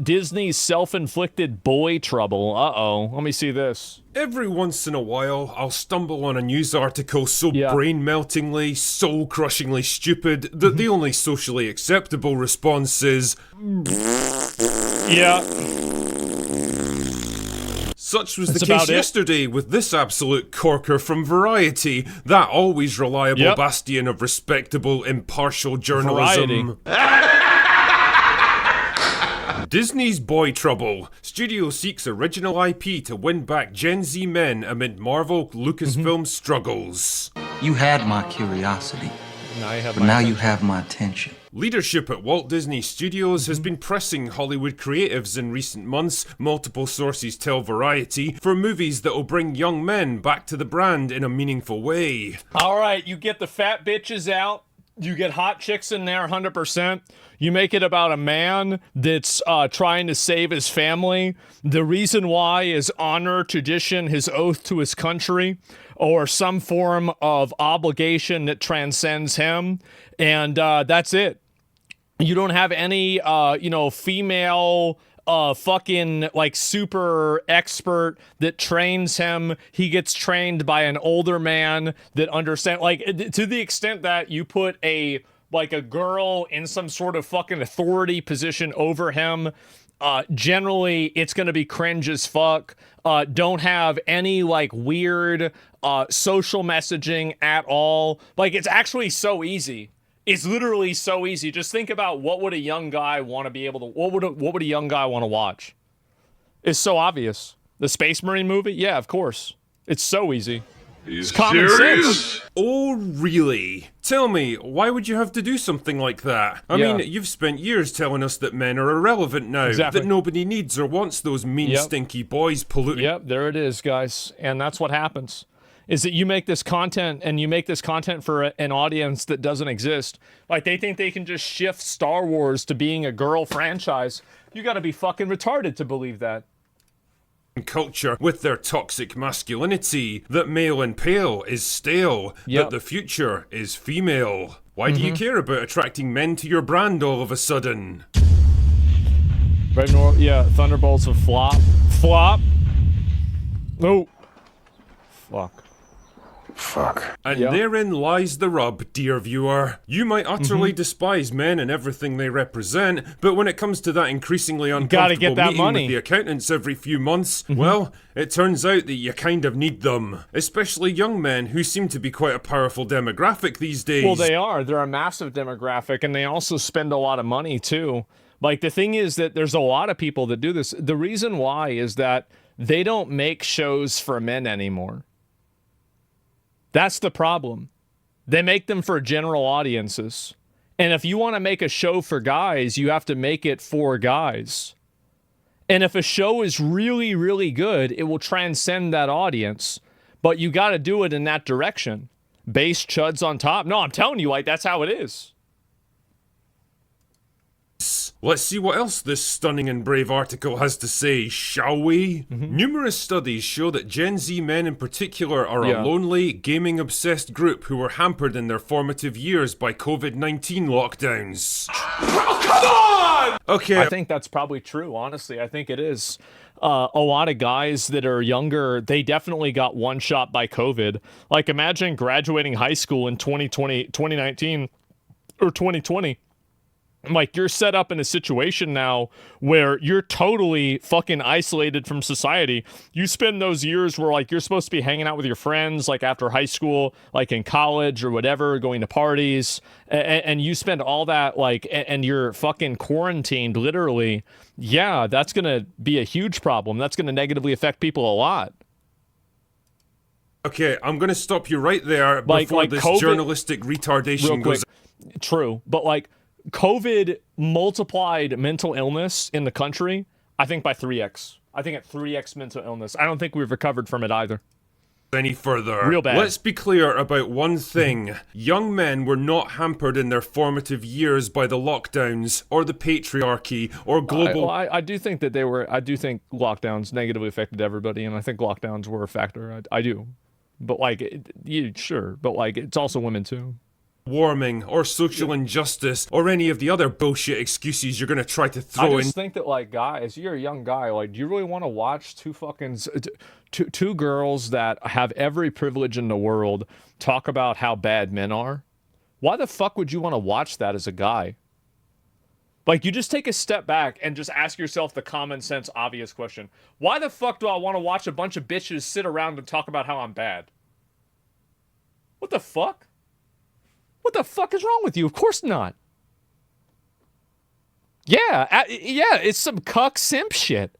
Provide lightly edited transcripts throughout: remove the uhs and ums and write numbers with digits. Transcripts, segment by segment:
Disney's self-inflicted boy trouble. Uh-oh. Let me see this. Every once in a while, I'll stumble on a news article so Yeah. brain-meltingly, soul-crushingly stupid that the only socially acceptable response is... Yeah. Such was That's the case about it. yesterday with this absolute corker from Variety, that always reliable Yep. bastion of respectable, impartial journalism. Disney's boy trouble. Studio seeks original IP to win back Gen Z men amid Marvel Lucasfilm struggles. You had my curiosity, Now you have but now you have my attention. Leadership at Walt Disney Studios has been pressing Hollywood creatives in recent months, multiple sources tell Variety, for movies that will bring young men back to the brand in a meaningful way. All right, you get the fat bitches out. You get hot chicks in there 100%. You make it about a man that's trying to save his family. The reason why is honor, tradition, his oath to his country, or some form of obligation that transcends him. And that's it. You don't have any, female... fucking like super expert that trains him. He gets trained by an older man that understand, like, to the extent that you put a girl in some sort of fucking authority position over him. Generally it's gonna be cringe as fuck. Don't have any like weird social messaging at all. Like, it's actually so easy. It's literally so easy. Just think about what would a young guy want to be able to... What would a young guy want to watch? It's so obvious. The Space Marine movie? Yeah, of course. It's so easy. It's common sense. Oh, really? Tell me, why would you have to do something like that? I mean, you've spent years telling us that men are irrelevant now, Exactly. that nobody needs or wants those mean, stinky boys polluting... Yep, there it is, guys. And that's what happens. Is that you make this content, and you make this content for an audience that doesn't exist. Like, they think they can just shift Star Wars to being a girl franchise. You gotta be fucking retarded to believe that. Culture with their toxic masculinity, that male and pale is stale, that the future is female. Why do you care about attracting men to your brand all of a sudden? Thunderbolts of flop. Flop. Oh. Fuck. And therein lies the rub, dear viewer. You might utterly despise men and everything they represent, but when it comes to that increasingly uncomfortable meeting with the accountants every few months, well, it turns out that you kind of need them. Especially young men, who seem to be quite a powerful demographic these days. Well, they are. They're a massive demographic, and they also spend a lot of money, too. Like, the thing is that there's a lot of people that do this. The reason why is that they don't make shows for men anymore. That's the problem. They make them for general audiences. And if you want to make a show for guys, you have to make it for guys. And if a show is really, really good, it will transcend that audience. But you got to do it in that direction. Base chuds on top. No, I'm telling you, like, that's how it is. Let's see what else this stunning and brave article has to say, shall we? Numerous studies show that Gen Z men in particular are a lonely, gaming-obsessed group who were hampered in their formative years by COVID-19 lockdowns. Oh, come on! Okay. I think that's probably true, honestly. I think it is. A lot of guys that are younger, they definitely got one shot by COVID. Like, imagine graduating high school in 2019 or 2020. Like, you're set up in a situation now where you're totally fucking isolated from society. You spend those years where, like, you're supposed to be hanging out with your friends, like, after high school, like, in college or whatever, going to parties, and you spend all that, like, and you're fucking quarantined, literally. Yeah, that's gonna be a huge problem. That's gonna negatively affect people a lot. Okay, I'm gonna stop you right there before this COVID, journalistic retardation goes... True, but, like, COVID multiplied mental illness in the country, I think, by 3x. I think at 3x mental illness. I don't think we've recovered from it either. Any further. Real bad. Let's be clear about one thing. Young men were not hampered in their formative years by the lockdowns or the patriarchy or global... I do think that they were... I do think lockdowns negatively affected everybody, and I think lockdowns were a factor. I do. But, like, sure. But, like, it's also women, too. warming or social injustice or any of the other bullshit excuses you're gonna try to throw in. I just think that, like, guys, you're a young guy, like, do you really want to watch two girls that have every privilege in the world talk about how bad men are? Why the fuck would you want to watch that as a guy? Like, you just take a step back and just ask yourself the common sense, obvious question. Why the fuck do I want to watch a bunch of bitches sit around and talk about how I'm bad? What the fuck? What the fuck is wrong with you? Of course not. Yeah, it's some cuck simp shit.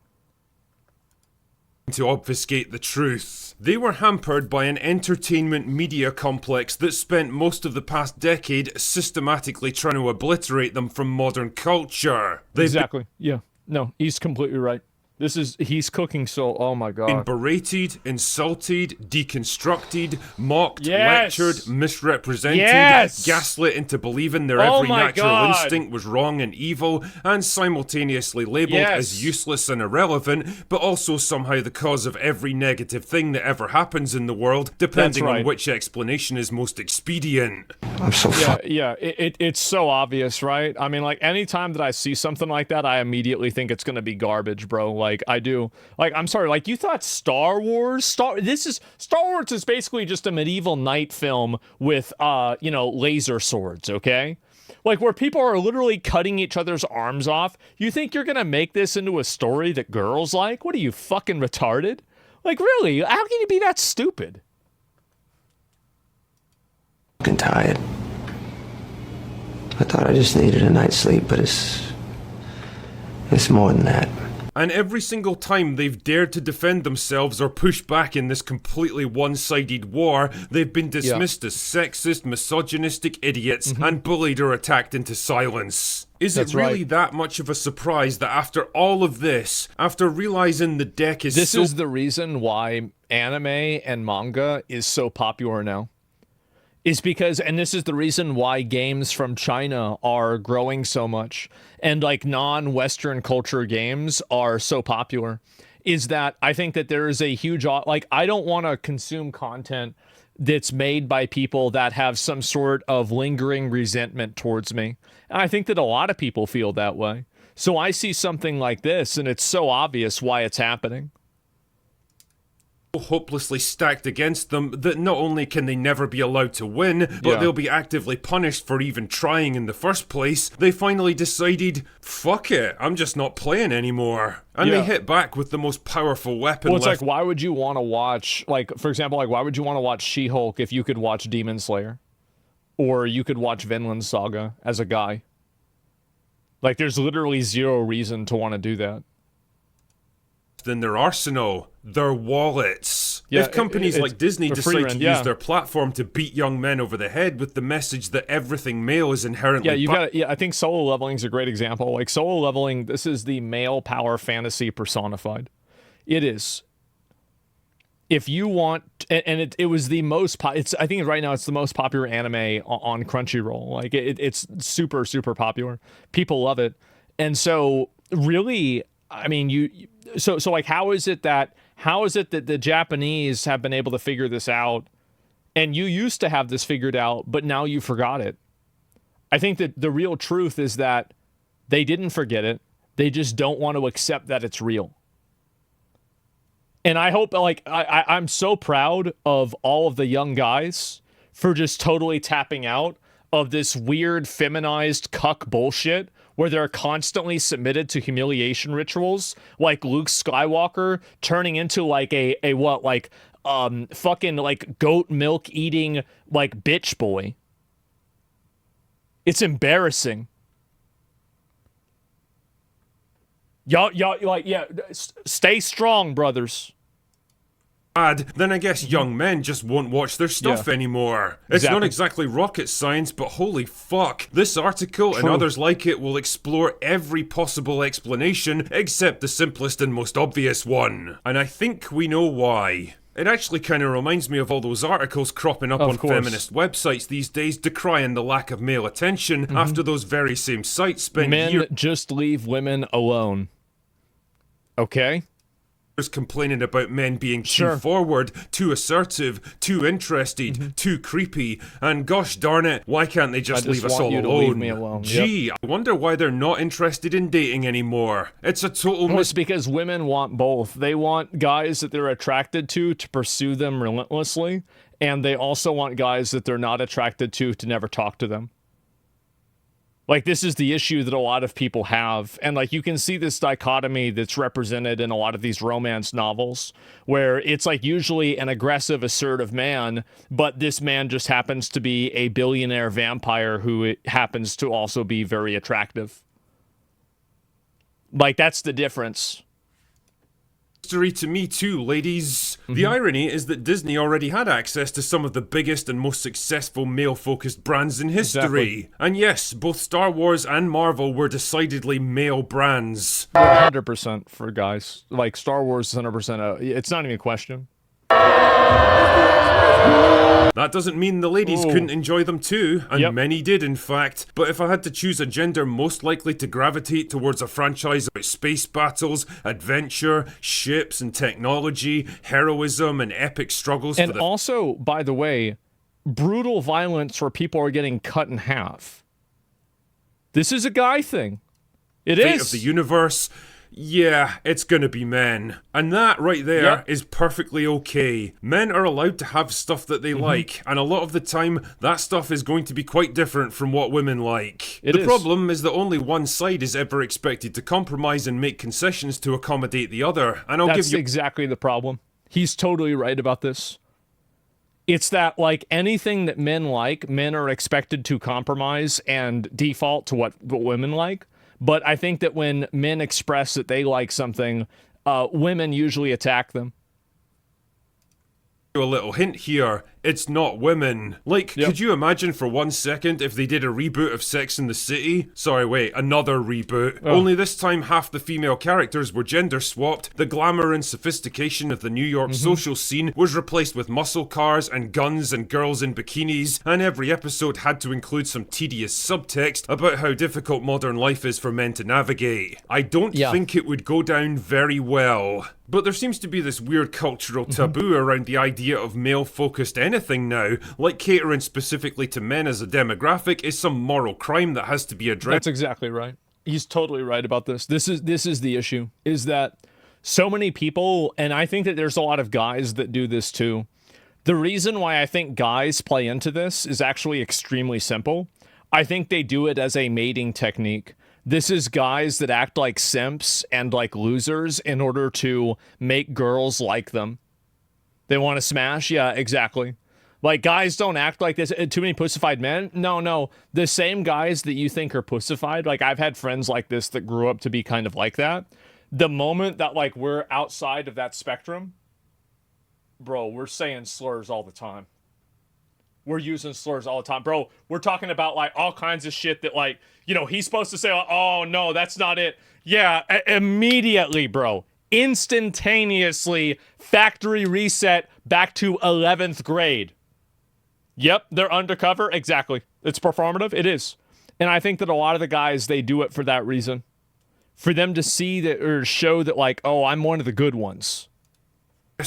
To obfuscate the truth. They were hampered by an entertainment media complex that spent most of the past decade systematically trying to obliterate them from modern culture. Exactly. Yeah. No, he's completely right. He's cooking so, oh my god. Been berated, insulted, deconstructed, mocked, yes! lectured, misrepresented, yes! gaslit into believing their every natural instinct was wrong and evil, and simultaneously labelled as useless and irrelevant, but also somehow the cause of every negative thing that ever happens in the world, depending on which explanation is most expedient. I'm so it's so obvious, right? I mean, like, anytime that I see something like that, I immediately think it's gonna be garbage, bro. Like, I do. Like, I'm sorry, like, you thought Star Wars Star Wars is basically just a medieval knight film with laser swords, okay? Like, where people are literally cutting each other's arms off. You think you're gonna make this into a story that girls like? What are you, fucking retarded? Like, really? How can you be that stupid? I'm tired. I thought I just needed a night's sleep, but it's more than that. And every single time they've dared to defend themselves or push back in this completely one-sided war, they've been dismissed as sexist, misogynistic idiots and bullied or attacked into silence. Is it really that much of a surprise that after all of this, after realizing the deck is This is the reason why anime and manga is so popular now. Is because, and this is the reason why games from China are growing so much, and like non-Western culture games are so popular, is that I think that there is a huge, like, I don't want to consume content that's made by people that have some sort of lingering resentment towards me. And I think that a lot of people feel that way. So I see something like this, and it's so obvious why it's happening. Hopelessly stacked against them that not only can they never be allowed to win, but they'll be actively punished for even trying in the first place. They finally decided, fuck it, I'm just not playing anymore. And they hit back with the most powerful weapon left. Like, why would you want to watch, like, for example, like, why would you want to watch She-Hulk if you could watch Demon Slayer? Or you could watch Vinland Saga as a guy? Like, there's literally zero reason to want to do that. Than their arsenal, their wallets. If companies like Disney decide to use their platform to beat young men over the head with the message that everything male is inherently I think Solo Leveling is a great example. Like, Solo Leveling, this is the male power fantasy personified. It is. If you want, and it was the most, I think right now it's the most popular anime on Crunchyroll. Like, it's super, super popular. People love it. And so, really, I mean, so like, how is it that the Japanese have been able to figure this out, and you used to have this figured out, but now you forgot it? I think that the real truth is that they didn't forget it. They just don't want to accept that it's real. And I hope, like, I'm so proud of all of the young guys for just totally tapping out of this weird feminized cuck bullshit where they're constantly submitted to humiliation rituals, like Luke Skywalker turning into like fucking like goat milk eating like bitch boy. It's embarrassing. Y'all, like, stay strong, brothers. Then I guess young men just won't watch their stuff anymore. It's not exactly rocket science, but holy fuck. This article and others like it will explore every possible explanation except the simplest and most obvious one. And I think we know why. It actually kind of reminds me of all those articles cropping up on feminist websites these days decrying the lack of male attention after those very same sites spent Men just leave women alone. Okay? complaining about men being too forward, too assertive, too interested, too creepy, and gosh darn it, why can't they just leave us all alone? Leave me alone. Gee, I wonder why they're not interested in dating anymore. It's a total It's because women want both. They want guys that they're attracted to pursue them relentlessly, and they also want guys that they're not attracted to never talk to them. Like, this is the issue that a lot of people have. And, like, you can see this dichotomy that's represented in a lot of these romance novels, where it's, like, usually an aggressive, assertive man, but this man just happens to be a billionaire vampire who happens to also be very attractive. Like, that's the difference. History to me too, ladies. The irony is that Disney already had access to some of the biggest and most successful male-focused brands in history. Exactly. And yes, both Star Wars and Marvel were decidedly male brands. 100% for guys. Like, Star Wars is 100%. It's not even a question. That doesn't mean the ladies couldn't enjoy them too, and many did in fact. But if I had to choose a gender most likely to gravitate towards a franchise about space battles, adventure, ships and technology, heroism and epic struggles and also, by the way, brutal violence where people are getting cut in half. This is a guy thing. It is. Fate of the universe. Yeah, it's gonna be men. And that right there is perfectly okay. Men are allowed to have stuff that they like, and a lot of the time, that stuff is going to be quite different from what women like. The problem is that only one side is ever expected to compromise and make concessions to accommodate the other, and That's exactly the problem. He's totally right about this. It's that, like, anything that men like, men are expected to compromise and default to what women like. But I think that when men express that they like something, women usually attack them. A little hint here, it's not women. Like, could you imagine for 1 second if they did a reboot of Sex and the City? Sorry, wait, another reboot. Only this time half the female characters were gender swapped, the glamour and sophistication of the New York social scene was replaced with muscle cars and guns and girls in bikinis, and every episode had to include some tedious subtext about how difficult modern life is for men to navigate. I don't think it would go down very well. But there seems to be this weird cultural taboo around the idea of male-focused anything now, like catering specifically to men as a demographic is some moral crime that has to be addressed. That's exactly right. He's totally right about this. This is the issue, is that so many people, and I think that there's a lot of guys that do this too. The reason why I think guys play into this is actually extremely simple. I think they do it as a mating technique. This is guys that act like simps and like losers in order to make girls like them. They want to smash? Yeah, exactly. Like, guys don't act like this. Too many pussified men? No. The same guys that you think are pussified, like, I've had friends like this that grew up to be kind of like that. The moment that, like, we're outside of that spectrum, bro, we're saying slurs all the time. We're using slurs all the time. Bro, we're talking about, like, all kinds of shit that, like, you know, he's supposed to say, oh, no, that's not it. Yeah, immediately, bro. Instantaneously, factory reset back to 11th grade. Yep, they're undercover. Exactly. It's performative. It is. And I think that a lot of the guys, they do it for that reason. For them to see that, or show that, like, oh, I'm one of the good ones.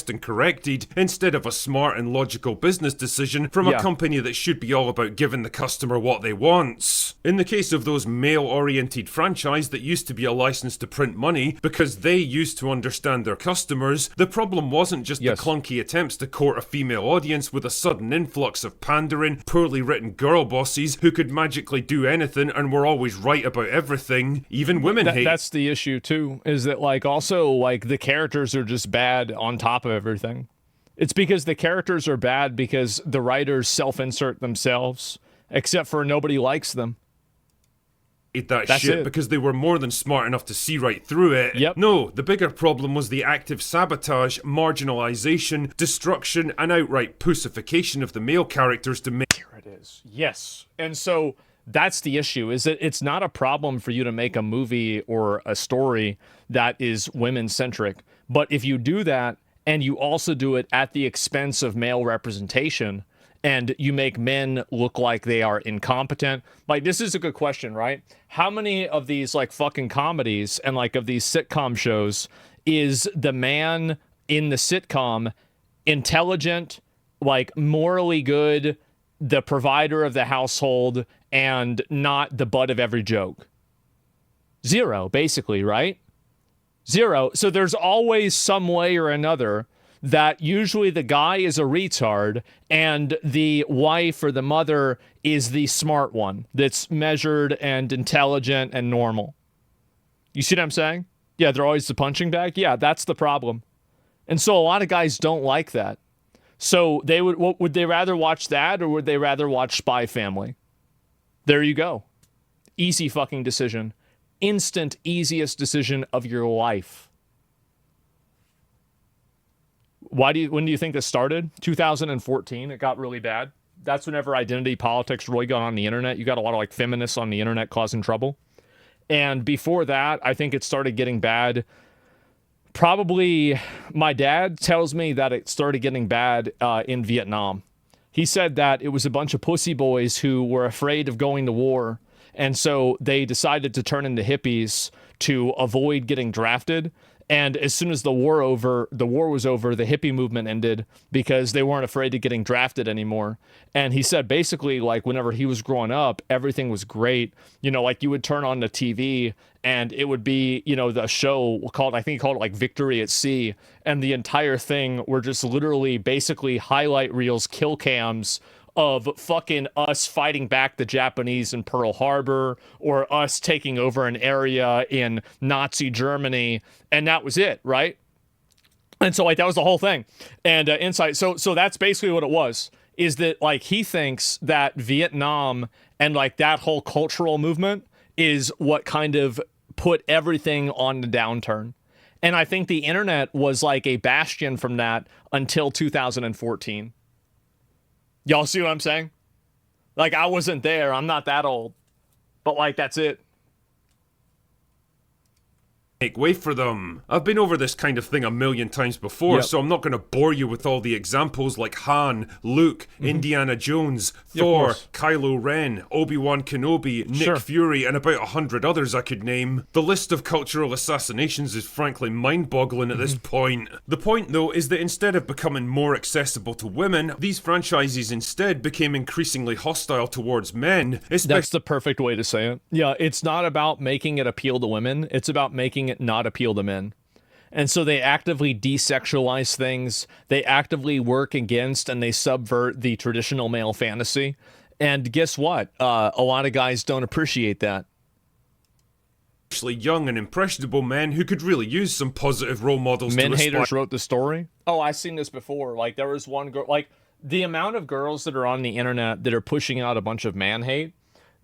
And corrected instead of a smart and logical business decision from a company that should be all about giving the customer what they want. In the case of those male-oriented franchise that used to be a license to print money because they used to understand their customers, the problem wasn't just the clunky attempts to court a female audience with a sudden influx of pandering, poorly written girl bosses who could magically do anything and were always right about everything. Even women hate. That's the issue too, is that, like, also, like, the characters are just bad on top of everything. It's because the characters are bad because the writers self-insert themselves, except for nobody likes them. That's shit it. Because they were more than smart enough to see right through it. Yep. No, the bigger problem was the active sabotage, marginalization, destruction, and outright pussification of the male characters to make... Here it is. Yes. And so that's the issue, is that it's not a problem for you to make a movie or a story that is women-centric. But if you do that, and you also do it at the expense of male representation, and you make men look like they are incompetent. Like, this is a good question, right? How many of these, like, fucking comedies and, like, of these sitcom shows is the man in the sitcom intelligent, like morally good, the provider of the household, and not the butt of every joke? Zero, basically, right? Zero. So there's always some way or another that usually the guy is a retard and the wife or the mother is the smart one that's measured and intelligent and normal. You see what I'm saying? Yeah, they're always the punching bag. Yeah, that's the problem. And so a lot of guys don't like that. So would they rather watch that, or would they rather watch Spy Family? There you go. Easy fucking decision. Instant, easiest decision of your life. When do you think this started? 2014. It got really bad. That's whenever identity politics really got on the internet. You got a lot of like feminists on the internet causing trouble. And before that, I think it started getting bad. Probably my dad tells me that it started getting bad in Vietnam. He said that it was a bunch of pussy boys who were afraid of going to war. And so they decided to turn into hippies to avoid getting drafted. And as soon as the war was over, the hippie movement ended because they weren't afraid of getting drafted anymore. And he said basically, like, whenever he was growing up, everything was great. You know, like you would turn on the TV and it would be, you know, the show called, I think he called it like Victory at Sea. And the entire thing were just literally basically highlight reels, kill cams of fucking us fighting back the Japanese in Pearl Harbor, or us taking over an area in Nazi Germany, and that was it, right? And so like that was the whole thing. And insight. So that's basically what it was. Is that like he thinks that Vietnam and like that whole cultural movement is what kind of put everything on the downturn. And I think the internet was like a bastion from that until 2014. Y'all see what I'm saying? Like, I wasn't there. I'm not that old. But, like, that's it. Make way for them. I've been over this kind of thing a million times before, so I'm not going to bore you with all the examples like Han, Luke, Indiana Jones, Thor, Kylo Ren, Obi-Wan Kenobi, Nick Fury, and about 100 others I could name. The list of cultural assassinations is frankly mind-boggling at this point. The point, though, is that instead of becoming more accessible to women, these franchises instead became increasingly hostile towards men. That's the perfect way to say it. Yeah, it's not about making it appeal to women. It's about making it not appeal to men. And so they actively desexualize things. They actively work against and they subvert the traditional male fantasy. And guess what? A lot of guys don't appreciate that. Especially young and impressionable men who could really use some positive role models. Men haters wrote the story. Oh, I've seen this before. Like there was one girl, like the amount of girls that are on the internet that are pushing out a bunch of man hate.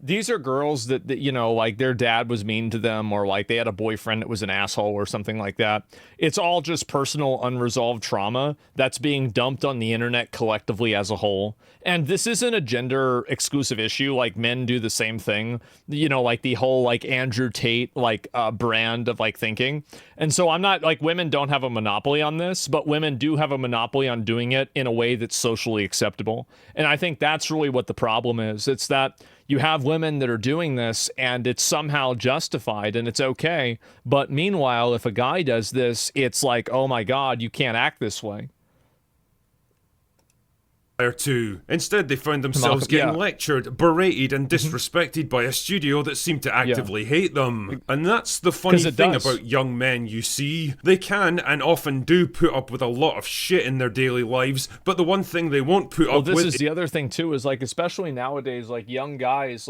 These are girls that, you know, like their dad was mean to them, or like they had a boyfriend that was an asshole or something like that. It's all just personal unresolved trauma that's being dumped on the internet collectively as a whole. And this isn't a gender exclusive issue. Like men do the same thing, you know, like the whole like Andrew Tate, like brand of like thinking. And so I'm not like, women don't have a monopoly on this, but women do have a monopoly on doing it in a way that's socially acceptable. And I think that's really what the problem is. It's that you have women that are doing this and it's somehow justified and it's okay. But meanwhile, if a guy does this, it's like, oh my God, you can't act this way. Too. Instead, they found themselves getting lectured, berated, and disrespected by a studio that seemed to actively hate them. And that's the funny thing about young men, you see. They can, and often do, put up with a lot of shit in their daily lives, but the one thing they won't put up with... Well, this is the other thing, too, is, like, especially nowadays, like, young guys,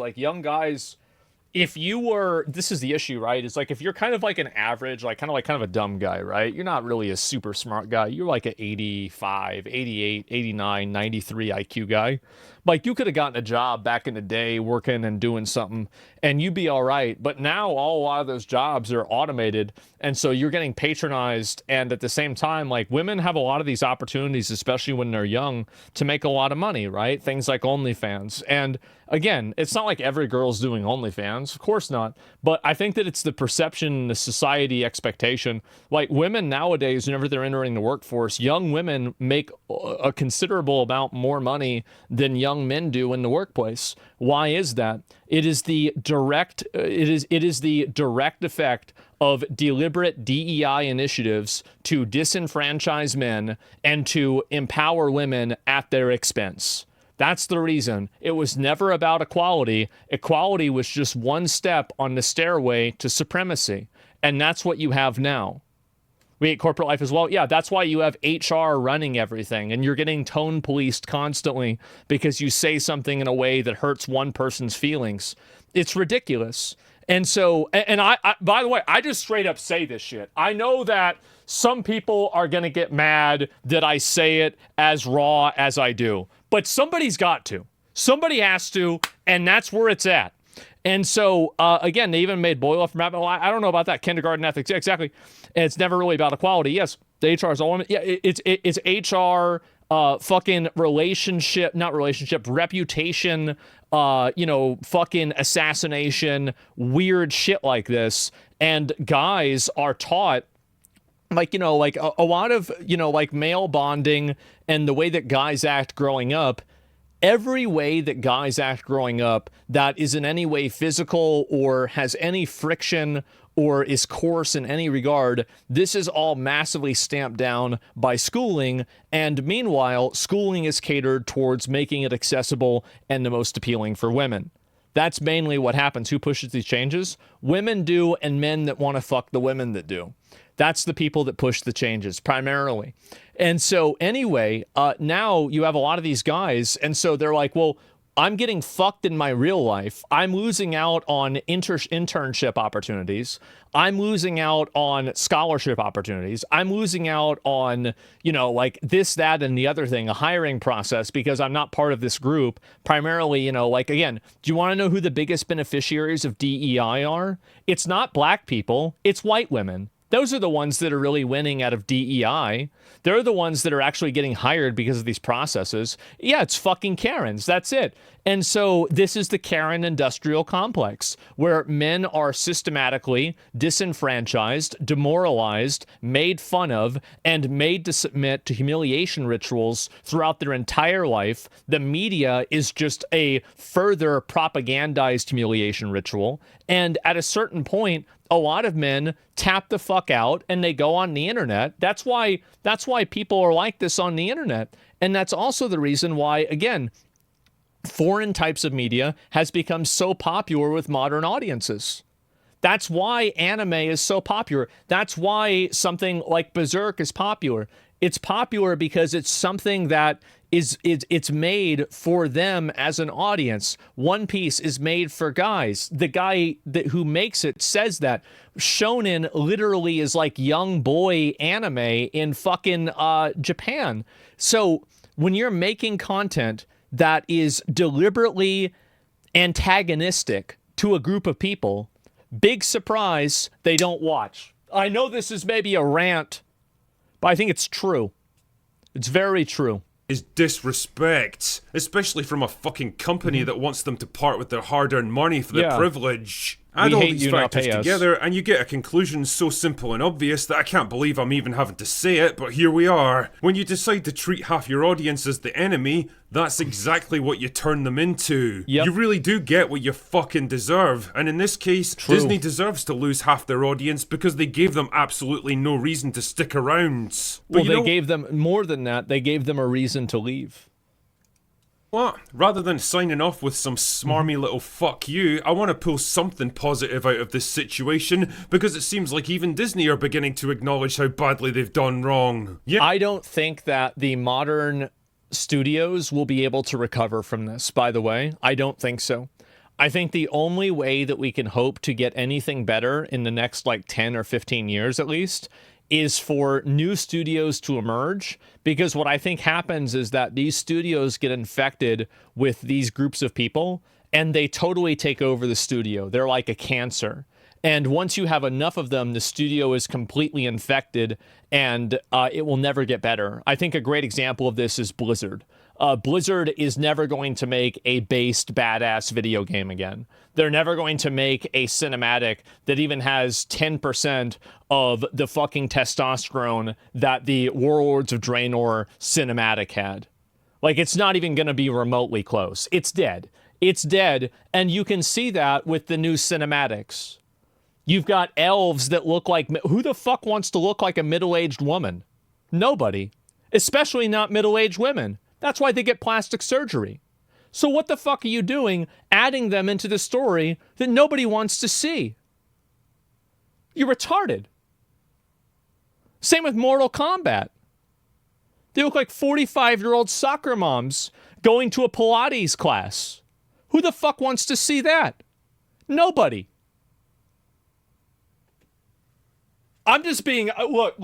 if you were, this is the issue, right? It's like, if you're kind of like an average, like kind of a dumb guy, right? You're not really a super smart guy. You're like an 85, 88, 89, 93 IQ guy. Like you could have gotten a job back in the day working and doing something and you'd be all right. But now a lot of those jobs are automated. And so you're getting patronized. And at the same time, like women have a lot of these opportunities, especially when they're young, to make a lot of money, right? Things like OnlyFans. And again, it's not like every girl's doing OnlyFans. Of course not. But I think that it's the perception, the society expectation. Like women nowadays, whenever they're entering the workforce, young women make a considerable amount more money than young men do in the workplace. Why is that? It is the direct effect of deliberate DEI initiatives to disenfranchise men and to empower women at their expense. That's the reason. It was never about equality. Equality was just one step on the stairway to supremacy. And that's what you have now. We hate corporate life as well. Yeah, that's why you have HR running everything and you're getting tone policed constantly because you say something in a way that hurts one person's feelings. It's ridiculous. And so, and I by the way, I just straight up say this shit. I know that some people are going to get mad that I say it as raw as I do, but somebody's got to. Somebody has to, and that's where it's at. And so, again, they even made Boyle from Rabbit. Well, I don't know about that. Kindergarten ethics. Yeah, exactly. And it's never really about equality. Yes, the HR is all women. Yeah, it's HR, fucking relationship, not relationship, reputation, fucking assassination, weird shit like this. And guys are taught, like, a lot of, like male bonding and the way that guys act growing up. Every way that guys act growing up that is in any way physical or has any friction or is coarse in any regard, this is all massively stamped down by schooling. And meanwhile, schooling is catered towards making it accessible and the most appealing for women. That's mainly what happens. Who pushes these changes? Women do, and men that want to fuck the women that do. That's the people that push the changes primarily. And so anyway, now you have a lot of these guys. And so they're like, well, I'm getting fucked in my real life. I'm losing out on internship opportunities. I'm losing out on scholarship opportunities. I'm losing out on, like this, that, and the other thing, a hiring process, because I'm not part of this group. Primarily, again, do you want to know who the biggest beneficiaries of DEI are? It's not black people. It's white women. Those are the ones that are really winning out of DEI. They're the ones that are actually getting hired because of these processes. Yeah, it's fucking Karens. That's it. And so this is the Karen industrial complex, where men are systematically disenfranchised, demoralized, made fun of, and made to submit to humiliation rituals throughout their entire life. The media is just a further propagandized humiliation ritual. And at a certain point, a lot of men tap the fuck out and they go on the internet. That's why people are like this on the internet. And that's also the reason why, again, foreign types of media has become so popular with modern audiences. That's why anime is so popular. That's why something like Berserk is popular. It's popular because it's something that it's made for them as an audience. One Piece is made for guys. The guy who makes it says that. Shonen literally is like young boy anime in fucking Japan. So when you're making content that is deliberately antagonistic to a group of people, big surprise, they don't watch. I know this is maybe a rant, but I think it's true. It's very true. Is disrespect, especially from a fucking company that wants them to part with their hard-earned money for their privilege. Add all these factors together and you get a conclusion so simple and obvious that I can't believe I'm even having to say it, but here we are. When you decide to treat half your audience as the enemy, that's exactly what you turn them into. Yep. You really do get what you fucking deserve. And in this case, Disney deserves to lose half their audience because they gave them absolutely no reason to stick around. But they gave them more than that. They gave them a reason to leave. What? Rather than signing off with some smarmy little fuck you, I want to pull something positive out of this situation because it seems like even Disney are beginning to acknowledge how badly they've done wrong. Yeah. I don't think that the modern studios will be able to recover from this, by the way. I don't think so. I think the only way that we can hope to get anything better in the next 10 or 15 years at least is for new studios to emerge, because what I think happens is that these studios get infected with these groups of people and they totally take over the studio. They're like a cancer. And once you have enough of them, the studio is completely infected and it will never get better. I think a great example of this is Blizzard. Blizzard is never going to make a based badass video game again. They're never going to make a cinematic that even has 10% of the fucking testosterone that the Warlords of Draenor cinematic had. It's not even going to be remotely close. It's dead. It's dead, and you can see that with the new cinematics. You've got elves that look like... Who the fuck wants to look like a middle-aged woman? Nobody. Especially not middle-aged women. That's why they get plastic surgery. So what the fuck are you doing adding them into the story that nobody wants to see? You're retarded. Same with Mortal Kombat. They look like 45-year-old soccer moms going to a Pilates class. Who the fuck wants to see that? Nobody. I'm just being... Look.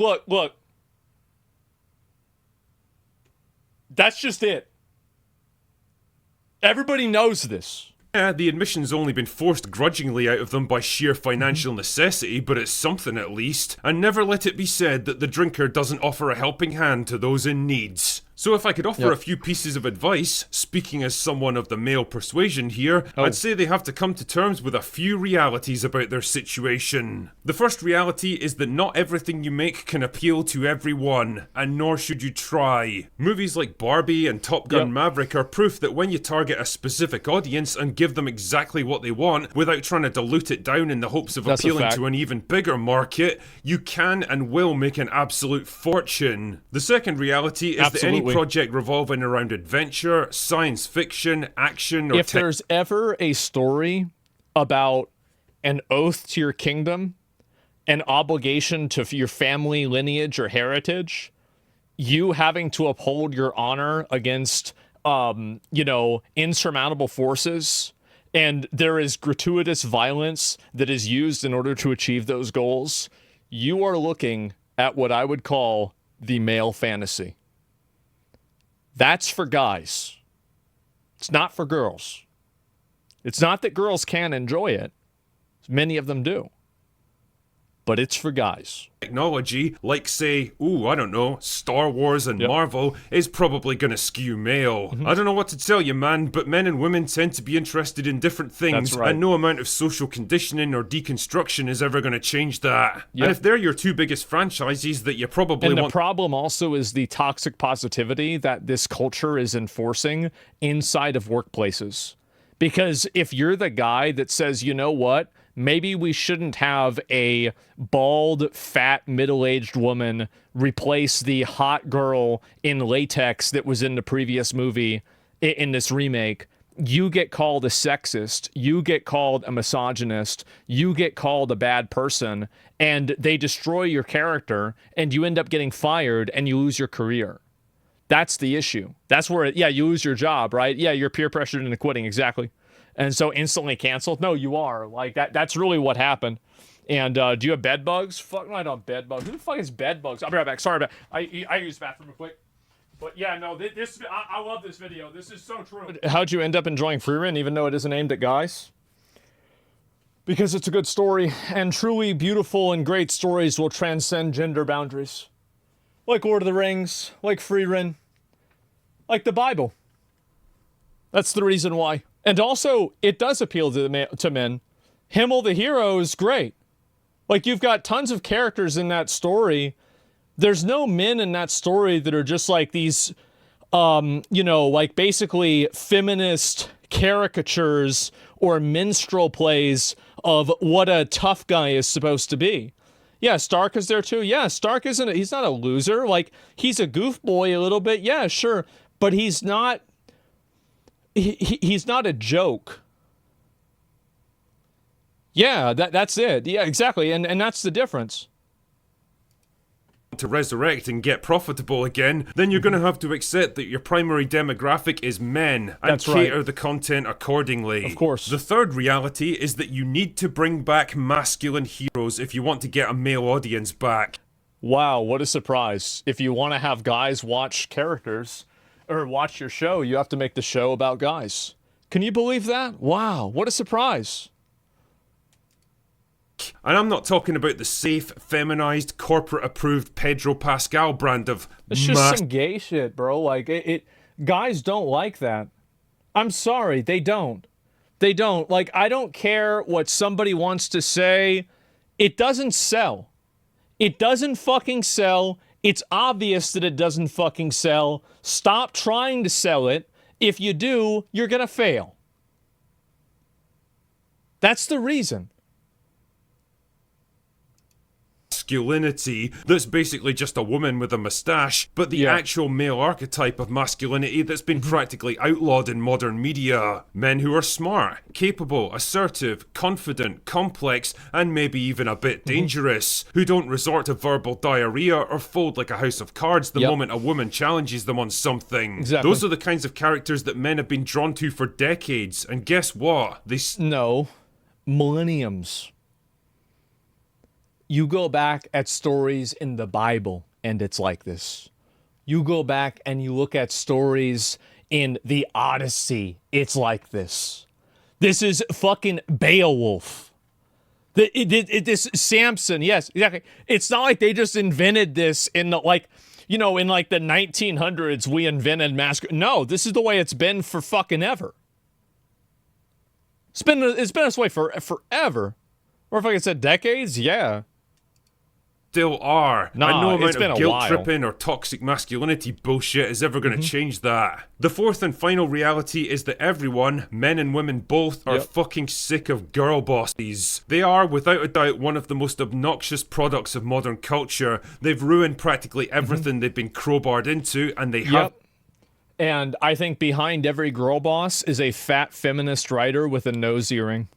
That's just it. Everybody knows this. Yeah, the admission's only been forced grudgingly out of them by sheer financial necessity, but it's something at least. And never let it be said that the drinker doesn't offer a helping hand to those in need. So if I could offer a few pieces of advice, speaking as someone of the male persuasion here, I'd say they have to come to terms with a few realities about their situation. The first reality is that not everything you make can appeal to everyone, and nor should you try. Movies like Barbie and Top Gun Maverick are proof that when you target a specific audience and give them exactly what they want, without trying to dilute it down in the hopes of appealing to an even bigger market, you can and will make an absolute fortune. The second reality is that any project revolving around adventure, science fiction, action, or... If there's ever a story about an oath to your kingdom, an obligation to your family lineage or heritage, you having to uphold your honor against, insurmountable forces, and there is gratuitous violence that is used in order to achieve those goals, you are looking at what I would call the male fantasy. That's for guys. It's not for girls. It's not that girls can't enjoy it. Many of them do. But it's for guys. Technology, like say, Star Wars and Marvel, is probably gonna skew male. I don't know what to tell you, man, but men and women tend to be interested in different things, and no amount of social conditioning or deconstruction is ever gonna change that. And if they're your two biggest franchises that you probably want... And the problem also is the toxic positivity that this culture is enforcing inside of workplaces. Because if you're the guy that says, you know what, maybe we shouldn't have a bald, fat, middle-aged woman replace the hot girl in latex that was in the previous movie, in this remake. You get called a sexist, you get called a misogynist, you get called a bad person, and they destroy your character, and you end up getting fired, and you lose your career. That's the issue. That's where, you lose your job, right? Yeah, you're peer pressured into quitting, exactly. And so instantly canceled? No, you are. Like, that's really what happened. And do you have bed bugs? Fuck, no, I don't have bed bugs. Who the fuck is bed bugs? I'll be right back. Sorry about I use the bathroom real quick. But yeah, no, I love this video. This is so true. How'd you end up enjoying Freerun, even though it isn't aimed at guys? Because it's a good story, and truly beautiful and great stories will transcend gender boundaries. Like Lord of the Rings, like Freerun, like the Bible. That's the reason why. And also, it does appeal to men. Himmel the hero is great. Like, you've got tons of characters in that story. There's no men in that story that are just like these, like basically feminist caricatures or minstrel plays of what a tough guy is supposed to be. Yeah, Stark is there too. Yeah, Stark he's not a loser. Like, he's a goofboy a little bit. Yeah, sure. But he's not... He's not a joke. Yeah, that's it. Yeah, exactly. And that's the difference. To resurrect and get profitable again, then you're going to have to accept that your primary demographic is men and cater the content accordingly. Of course. The third reality is that you need to bring back masculine heroes if you want to get a male audience back. Wow, what a surprise. If you want to have guys watch characters... or watch your show, you have to make the show about guys. Can you believe that? Wow, what a surprise. And I'm not talking about the safe, feminized, corporate-approved Pedro Pascal brand of... It's just some gay shit, bro. Like, guys don't like that. I'm sorry, they don't. They don't. Like, I don't care what somebody wants to say. It doesn't sell. It doesn't fucking sell. It's obvious that it doesn't fucking sell. Stop trying to sell it. If you do, you're gonna fail. That's the reason. masculinity that's basically just a woman with a mustache, but the actual male archetype of masculinity that's been practically outlawed in modern media. Men who are smart, capable, assertive, confident, complex, and maybe even a bit dangerous, who don't resort to verbal diarrhea or fold like a house of cards the moment a woman challenges them on something. Exactly. Those are the kinds of characters that men have been drawn to for decades, and guess what? No. Millenniums. You go back at stories in the Bible, and it's like this. You go back and you look at stories in the Odyssey, it's like this. This is fucking Beowulf. This Samson, yes, exactly. It's not like they just invented this in the, like, you know, in like the 1900s, we invented masculine. No, this is the way it's been for fucking ever. It's been this way for forever. Or if I said decades, yeah. Still are. Nah, and no it's amount been of a guilt while. tripping or toxic masculinity bullshit is ever going to change that. The fourth and final reality is that everyone, men and women both, are fucking sick of girl bosses. They are, without a doubt, one of the most obnoxious products of modern culture. They've ruined practically everything they've been crowbarred into, and they have. And I think behind every girl boss is a fat feminist writer with a nose earring.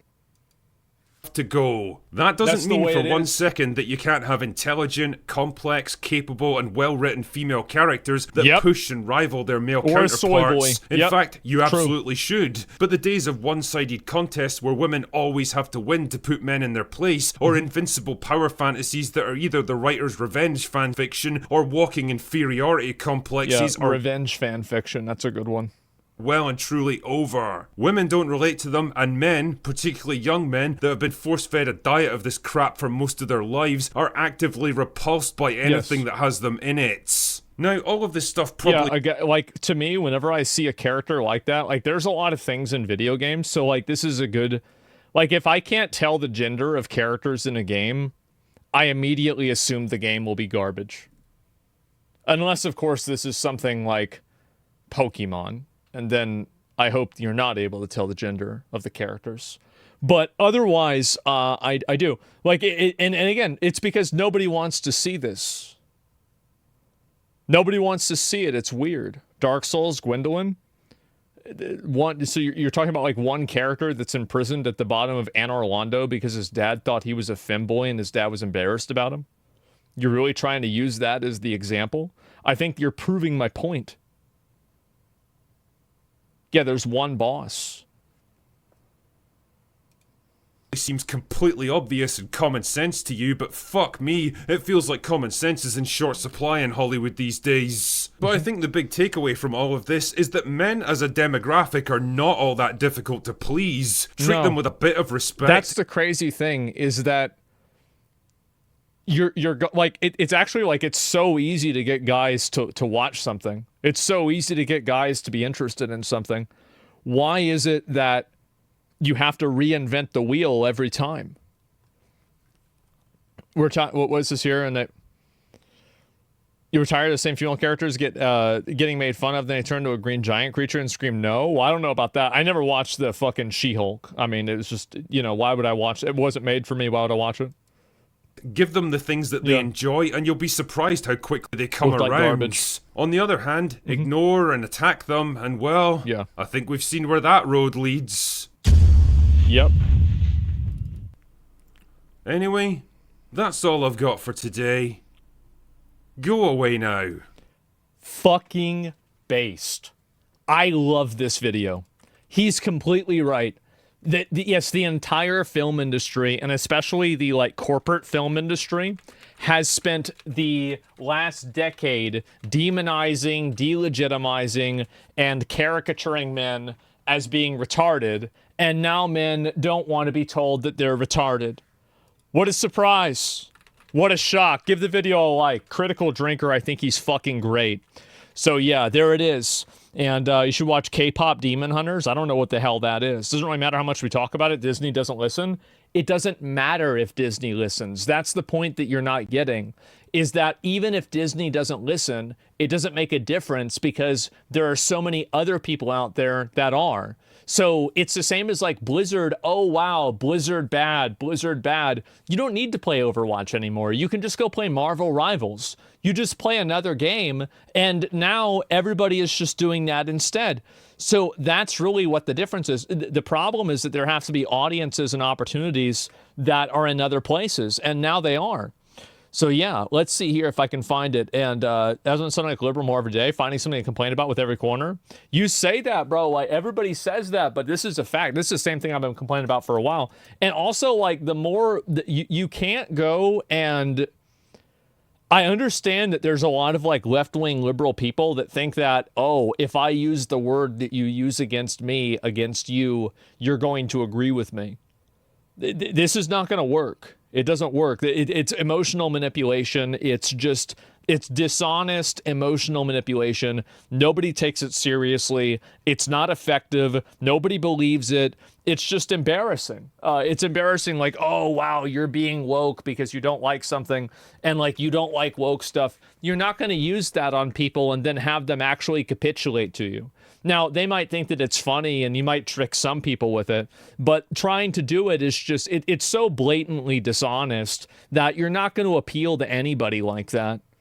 To go. That doesn't mean for 1 second that you can't have intelligent, complex, capable, and well-written female characters that push and rival their male counterparts. In fact, you absolutely should. But the days of one-sided contests where women always have to win to put men in their place, or invincible power fantasies that are either the writer's revenge fan fiction or walking inferiority complexes are revenge fan fiction. That's a good one. Well and truly over. Women don't relate to them, and men, particularly young men that have been force-fed a diet of this crap for most of their lives, are actively repulsed by anything that has them in it. Now, all of this stuff probably... Yeah, like, to me, whenever I see a character like that, like, there's a lot of things in video games, so, like, this is a good... Like, if I can't tell the gender of characters in a game, I immediately assume the game will be garbage. Unless, of course, this is something like Pokemon. And then I hope you're not able to tell the gender of the characters. But otherwise, I do. Like, and again, it's because nobody wants to see this. Nobody wants to see it. It's weird. Dark Souls, Gwendolyn. So you're talking about, like, one character that's imprisoned at the bottom of Anor Londo because his dad thought he was a femboy and his dad was embarrassed about him? You're really trying to use that as the example? I think you're proving my point. Yeah, there's one boss. It seems completely obvious and common sense to you, but fuck me, it feels like common sense is in short supply in Hollywood these days. But I think the big takeaway from all of this is that men as a demographic are not all that difficult to please. Treat them with a bit of respect. That's the crazy thing, is that you're like, it's actually like, it's so easy to get guys to watch something. It's so easy to get guys to be interested in something. Why is it that you have to reinvent the wheel every time? What was this here? And that you were tired of the same female characters getting made fun of, then they turn to a green giant creature and scream no? Well, I don't know about that. I never watched the fucking She-Hulk. I mean, it was just, you know, why would I watch it? It wasn't made for me. Why would I watch it? Give them the things that they enjoy, and you'll be surprised how quickly they come around. Like garbage. On the other hand, ignore and attack them, and well, I think we've seen where that road leads. Yep. Anyway, that's all I've got for today. Go away now. Fucking based. I love this video. He's completely right. Yes, the entire film industry, and especially the, like, corporate film industry, has spent the last decade demonizing, delegitimizing, and caricaturing men as being retarded, and now men don't want to be told that they're retarded. What a surprise. What a shock. Give the video a like. Critical Drinker, I think he's fucking great. So yeah, there it is. And you should watch K-Pop Demon Hunters. I don't know what the hell that is. Doesn't really matter how much we talk about it. Disney doesn't listen. It doesn't matter if Disney listens. That's the point that you're not getting. is that even if Disney doesn't listen, it doesn't make a difference because there are so many other people out there that are. So it's the same as like Blizzard. Oh, wow, Blizzard bad, Blizzard bad. You don't need to play Overwatch anymore. You can just go play Marvel Rivals. You just play another game, and now everybody is just doing that instead. So that's really what the difference is. The problem is that there have to be audiences and opportunities that are in other places, and now they are. So yeah, let's see here if I can find it. And doesn't sound like liberal more every day, finding something to complain about with every corner. You say that, bro. Like, everybody says that, but this is a fact. This is the same thing I've been complaining about for a while. And also, like, the more you can't go and I understand that there's a lot of like left-wing liberal people that think that, oh, if I use the word that you use against me, against you, you're going to agree with me. This is not going to work. It doesn't work. It's emotional manipulation. It's dishonest emotional manipulation. Nobody takes it seriously. It's not effective. Nobody believes it. It's just embarrassing. It's embarrassing, like, oh, wow, you're being woke because you don't like something, and like you don't like woke stuff. You're not going to use that on people and then have them actually capitulate to you. Now, they might think that it's funny and you might trick some people with it, but trying to do it is just, it's so blatantly dishonest that you're not going to appeal to anybody like that.